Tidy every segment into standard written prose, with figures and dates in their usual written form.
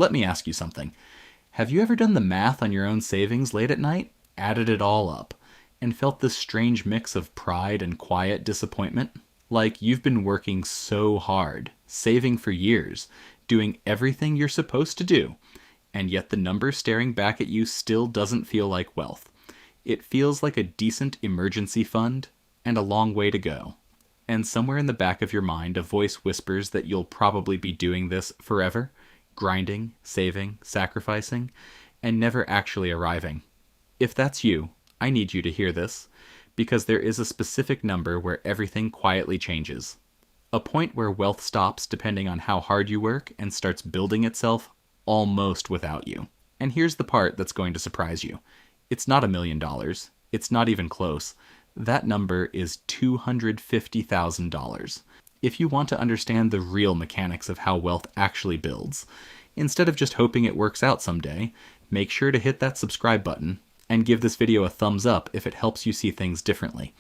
Let me ask you something. Have you ever done the math on your own savings late at night, added it all up, and felt this strange mix of pride and quiet disappointment? Like you've been working so hard, saving for years, doing everything you're supposed to do, and yet the number staring back at you still doesn't feel like wealth. It feels like a decent emergency fund and a long way to go. And somewhere in the back of your mind, a voice whispers that you'll probably be doing this forever, grinding, saving, sacrificing, and never actually arriving. If that's you, I need you to hear this, because there is a specific number where everything quietly changes. A point where wealth stops depending on how hard you work and starts building itself almost without you. And here's the part that's going to surprise you. It's not $1 million. It's not even close. That number is $250,000. If you want to understand the real mechanics of how wealth actually builds, instead of just hoping it works out someday, make sure to hit that subscribe button and give this video a thumbs up if it helps you see things differently.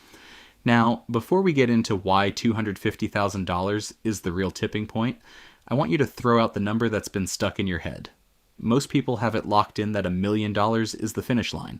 Now, before we get into why $250,000 is the real tipping point, I want you to throw out the number that's been stuck in your head. Most people have it locked in that $1 million is the finish line.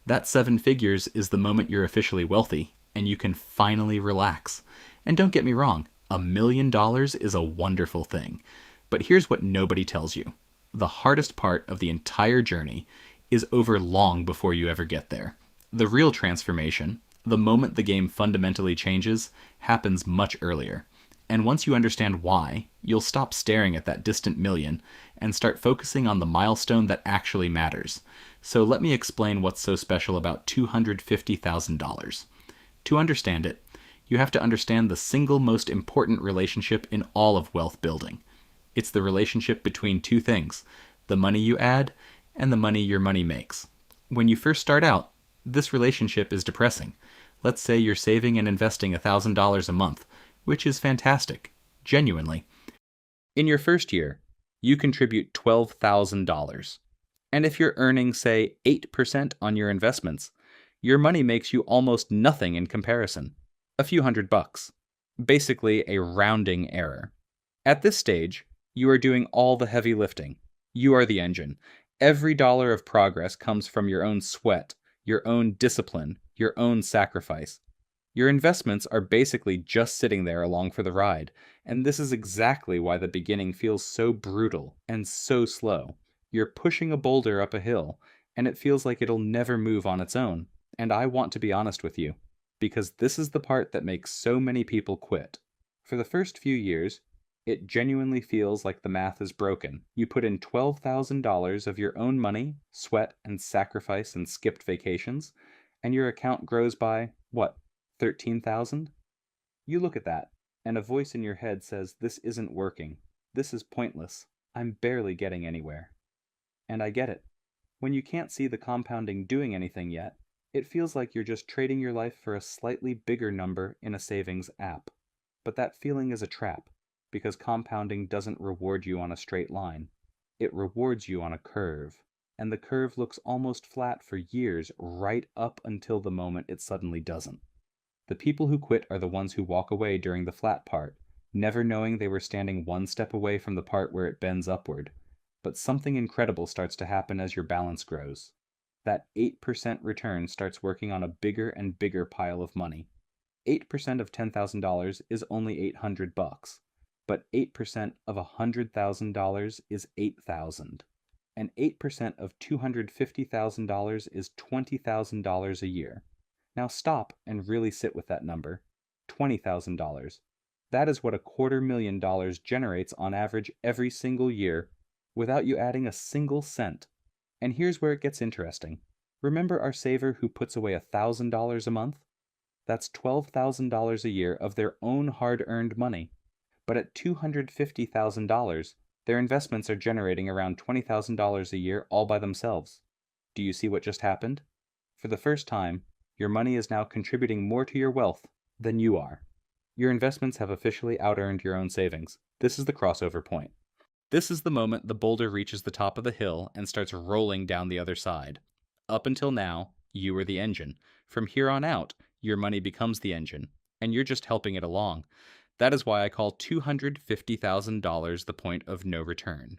That 7 figures is the moment you're officially wealthy, and you can finally relax. And don't get me wrong, $1 million is a wonderful thing. But here's what nobody tells you. The hardest part of the entire journey is over long before you ever get there. The real transformation, the moment the game fundamentally changes, happens much earlier. And once you understand why, you'll stop staring at that distant million and start focusing on the milestone that actually matters. So let me explain what's so special about $250,000. To understand it, you have to understand the single most important relationship in all of wealth building. It's the relationship between two things, the money you add and the money your money makes. When you first start out, this relationship is depressing. Let's say you're saving and investing $1,000 a month, which is fantastic, genuinely. In your first year, you contribute $12,000. And if you're earning, say, 8% on your investments, your money makes you almost nothing in comparison. A few $100. Basically a rounding error. At this stage, you are doing all the heavy lifting. You are the engine. Every dollar of progress comes from your own sweat, your own discipline, your own sacrifice. Your investments are basically just sitting there along for the ride, and this is exactly why the beginning feels so brutal and so slow. You're pushing a boulder up a hill, and it feels like it'll never move on its own. And I want to be honest with you, because this is the part that makes so many people quit. For the first few years, it genuinely feels like the math is broken. You put in $12,000 of your own money, sweat and sacrifice and skipped vacations, and your account grows by, what, 13,000? You look at that, and a voice in your head says, this isn't working. This is pointless. I'm barely getting anywhere. And I get it. When you can't see the compounding doing anything yet, it feels like you're just trading your life for a slightly bigger number in a savings app. But that feeling is a trap, because compounding doesn't reward you on a straight line. It rewards you on a curve. And the curve looks almost flat for years, right up until the moment it suddenly doesn't. The people who quit are the ones who walk away during the flat part, never knowing they were standing one step away from the part where it bends upward. But something incredible starts to happen as your balance grows. That 8% return starts working on a bigger and bigger pile of money. 8% of $10,000 is only $800, but 8% of $100,000 is $8,000. And 8% of $250,000 is $20,000 a year. Now stop and really sit with that number. $20,000. That is what $250,000 generates on average every single year without you adding a single cent. And here's where it gets interesting. Remember our saver who puts away $1,000 a month? That's $12,000 a year of their own hard-earned money. But at $250,000, their investments are generating around $20,000 a year all by themselves. Do you see what just happened? For the first time, your money is now contributing more to your wealth than you are. Your investments have officially out-earned your own savings. This is the crossover point. This is the moment the boulder reaches the top of the hill and starts rolling down the other side. Up until now, you were the engine. From here on out, your money becomes the engine, and you're just helping it along. That is why I call $250,000 the point of no return.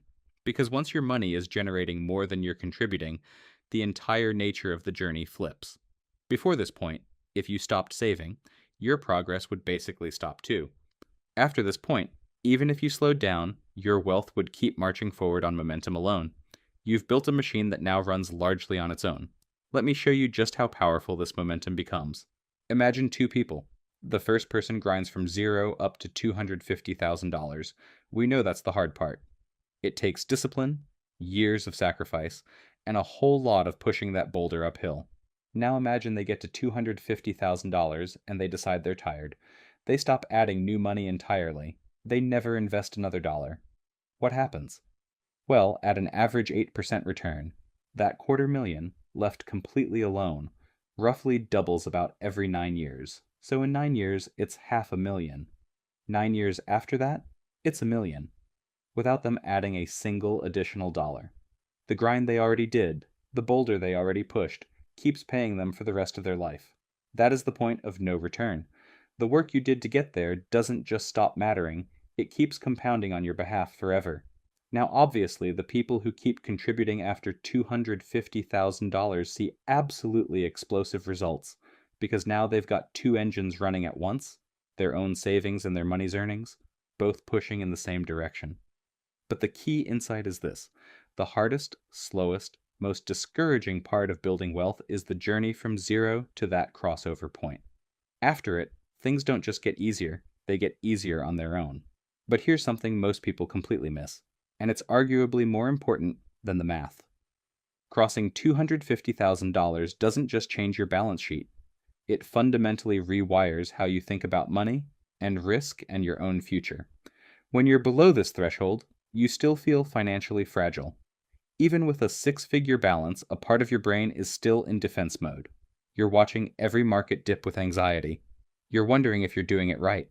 Because once your money is generating more than you're contributing, the entire nature of the journey flips. Before this point, if you stopped saving, your progress would basically stop too. After this point, even if you slowed down, your wealth would keep marching forward on momentum alone. You've built a machine that now runs largely on its own. Let me show you just how powerful this momentum becomes. Imagine two people. The first person grinds from zero up to $250,000. We know that's the hard part. It takes discipline, years of sacrifice, and a whole lot of pushing that boulder uphill. Now imagine they get to $250,000 and they decide they're tired. They stop adding new money entirely. They never invest another dollar. What happens? Well, at an average 8% return, that $250,000, left completely alone, roughly doubles about every 9 years. So in 9 years, it's $500,000. 9 years after that, it's $1 million, without them adding a single additional dollar. The grind they already did, the boulder they already pushed, keeps paying them for the rest of their life. That is the point of no return. The work you did to get there doesn't just stop mattering, it keeps compounding on your behalf forever. Now obviously, the people who keep contributing after $250,000 see absolutely explosive results, because now they've got two engines running at once, their own savings and their money's earnings, both pushing in the same direction. But the key insight is this: the hardest, slowest, most discouraging part of building wealth is the journey from zero to that crossover point. After it, things don't just get easier, they get easier on their own. But here's something most people completely miss, and it's arguably more important than the math. Crossing $250,000 doesn't just change your balance sheet. It fundamentally rewires how you think about money and risk and your own future. When you're below this threshold, you still feel financially fragile. Even with a 6-figure balance, a part of your brain is still in defense mode. You're watching every market dip with anxiety. You're wondering if you're doing it right.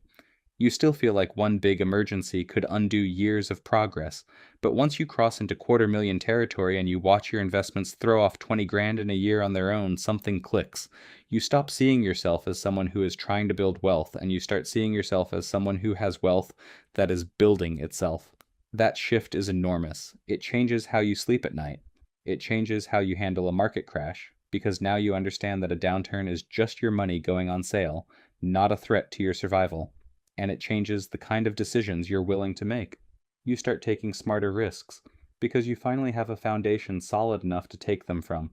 You still feel like one big emergency could undo years of progress, but once you cross into $250,000 territory and you watch your investments throw off 20 grand in a year on their own, something clicks. You stop seeing yourself as someone who is trying to build wealth, and you start seeing yourself as someone who has wealth that is building itself. That shift is enormous. It changes how you sleep at night. It changes how you handle a market crash, because now you understand that a downturn is just your money going on sale, not a threat to your survival. And it changes the kind of decisions you're willing to make. You start taking smarter risks, because you finally have a foundation solid enough to take them from.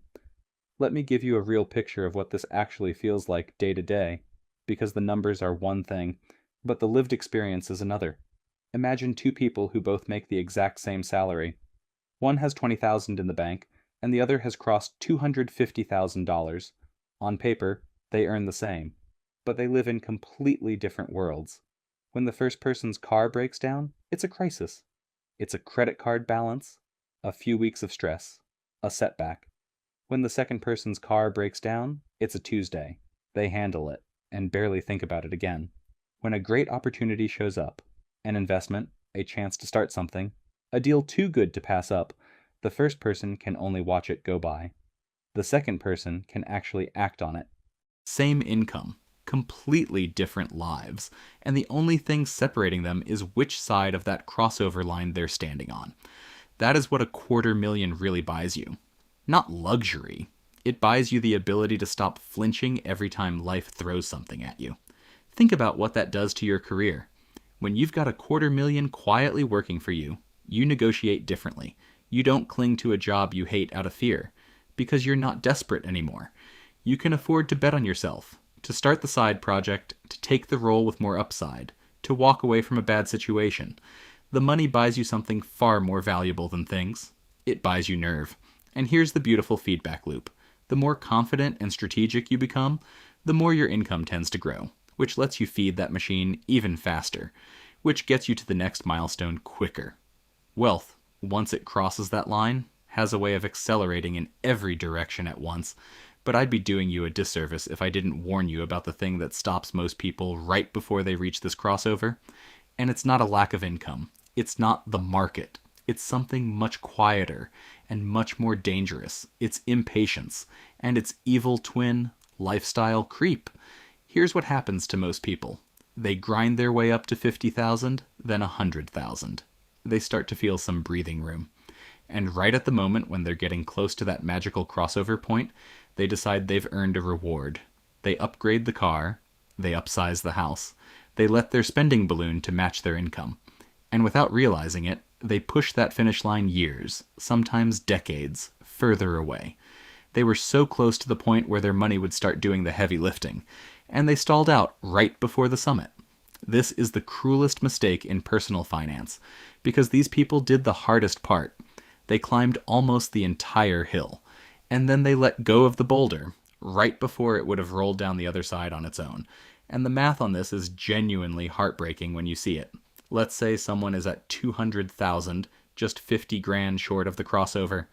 Let me give you a real picture of what this actually feels like day to day, because the numbers are one thing, but the lived experience is another. Imagine two people who both make the exact same salary. One has $20,000 in the bank, and the other has crossed $250,000. On paper, they earn the same, but they live in completely different worlds. When the first person's car breaks down, it's a crisis. It's a credit card balance, a few weeks of stress, a setback. When the second person's car breaks down, it's a Tuesday. They handle it and barely think about it again. When a great opportunity shows up, an investment, a chance to start something, a deal too good to pass up, the first person can only watch it go by. The second person can actually act on it. Same income, completely different lives, and the only thing separating them is which side of that crossover line they're standing on. That is what $250,000 really buys you. Not luxury. It buys you the ability to stop flinching every time life throws something at you. Think about what that does to your career. When you've got $250,000 quietly working for you, you negotiate differently. You don't cling to a job you hate out of fear, because you're not desperate anymore. You can afford to bet on yourself, to start the side project, to take the role with more upside, to walk away from a bad situation. The money buys you something far more valuable than things. It buys you nerve. And here's the beautiful feedback loop. The more confident and strategic you become, the more your income tends to grow, which lets you feed that machine even faster, which gets you to the next milestone quicker. Wealth, once it crosses that line, has a way of accelerating in every direction at once, but I'd be doing you a disservice if I didn't warn you about the thing that stops most people right before they reach this crossover. And it's not a lack of income. It's not the market. It's something much quieter and much more dangerous. It's impatience, and its evil twin, lifestyle creep. Here's what happens to most people. They grind their way up to 50,000, then 100,000. They start to feel some breathing room. And right at the moment when they're getting close to that magical crossover point, they decide they've earned a reward. They upgrade the car, they upsize the house, they let their spending balloon to match their income. And without realizing it, they push that finish line years, sometimes decades, further away. They were so close to the point where their money would start doing the heavy lifting, and they stalled out right before the summit. This is the cruelest mistake in personal finance, because these people did the hardest part. They climbed almost the entire hill, and then they let go of the boulder right before it would have rolled down the other side on its own. And the math on this is genuinely heartbreaking when you see it. Let's say someone is at 200,000, just 50 grand short of the crossover.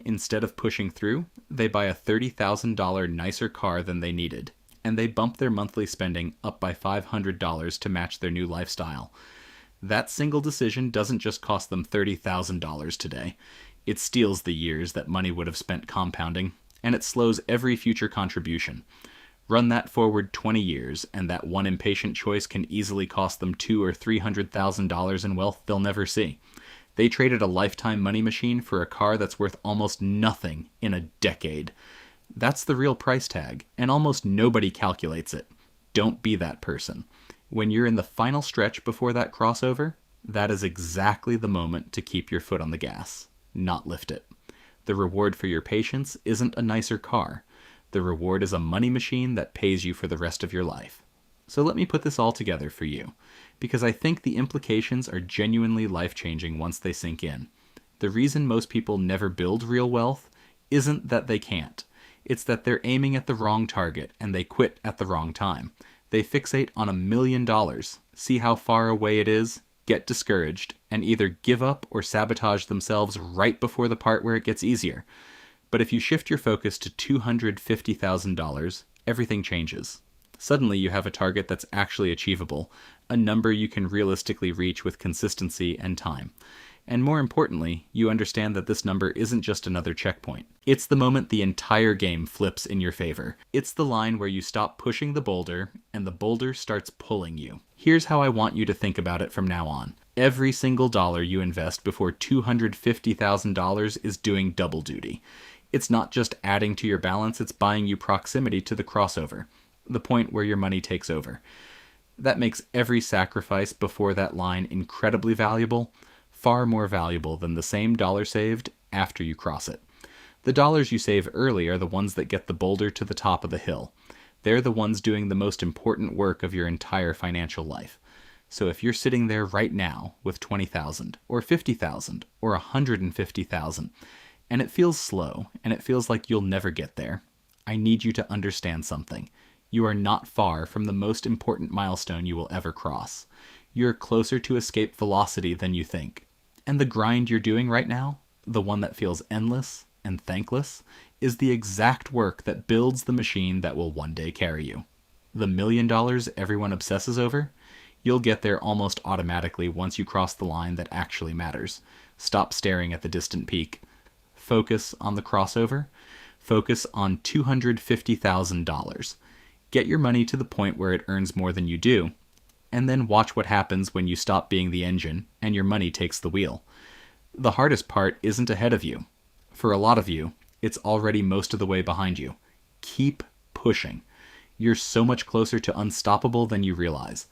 Instead of pushing through, they buy a $30,000 nicer car than they needed, and they bump their monthly spending up by $500 to match their new lifestyle. That single decision doesn't just cost them $30,000 today. It steals the years that money would have spent compounding, and it slows every future contribution. Run that forward 20 years, and that one impatient choice can easily cost them $200,000 or $300,000 in wealth they'll never see. They traded a lifetime money machine for a car that's worth almost nothing in a decade. That's the real price tag, and almost nobody calculates it. Don't be that person. When you're in the final stretch before that crossover, that is exactly the moment to keep your foot on the gas, not lift it. The reward for your patience isn't a nicer car. The reward is a money machine that pays you for the rest of your life. So let me put this all together for you, because I think the implications are genuinely life-changing once they sink in. The reason most people never build real wealth isn't that they can't. It's that they're aiming at the wrong target and they quit at the wrong time. They fixate on $1 million, see how far away it is, get discouraged, and either give up or sabotage themselves right before the part where it gets easier. But if you shift your focus to $250,000, everything changes. Suddenly you have a target that's actually achievable, a number you can realistically reach with consistency and time. And more importantly, you understand that this number isn't just another checkpoint. It's the moment the entire game flips in your favor. It's the line where you stop pushing the boulder and the boulder starts pulling you. Here's how I want you to think about it from now on. Every single dollar you invest before $250,000 is doing double duty. It's not just adding to your balance, it's buying you proximity to the crossover, the point where your money takes over. That makes every sacrifice before that line incredibly valuable, far more valuable than the same dollar saved after you cross it. The dollars you save early are the ones that get the boulder to the top of the hill. They're the ones doing the most important work of your entire financial life. So if you're sitting there right now with 20,000 or 50,000 or 150,000, and it feels slow and it feels like you'll never get there, I need you to understand something. You are not far from the most important milestone you will ever cross. You're closer to escape velocity than you think. And the grind you're doing right now, the one that feels endless and thankless, is the exact work that builds the machine that will one day carry you. The $1 million everyone obsesses over? You'll get there almost automatically once you cross the line that actually matters. Stop staring at the distant peak. Focus on the crossover. Focus on $250,000. Get your money to the point where it earns more than you do, and then watch what happens when you stop being the engine and your money takes the wheel. The hardest part isn't ahead of you. For a lot of you, it's already most of the way behind you. Keep pushing. You're so much closer to unstoppable than you realize.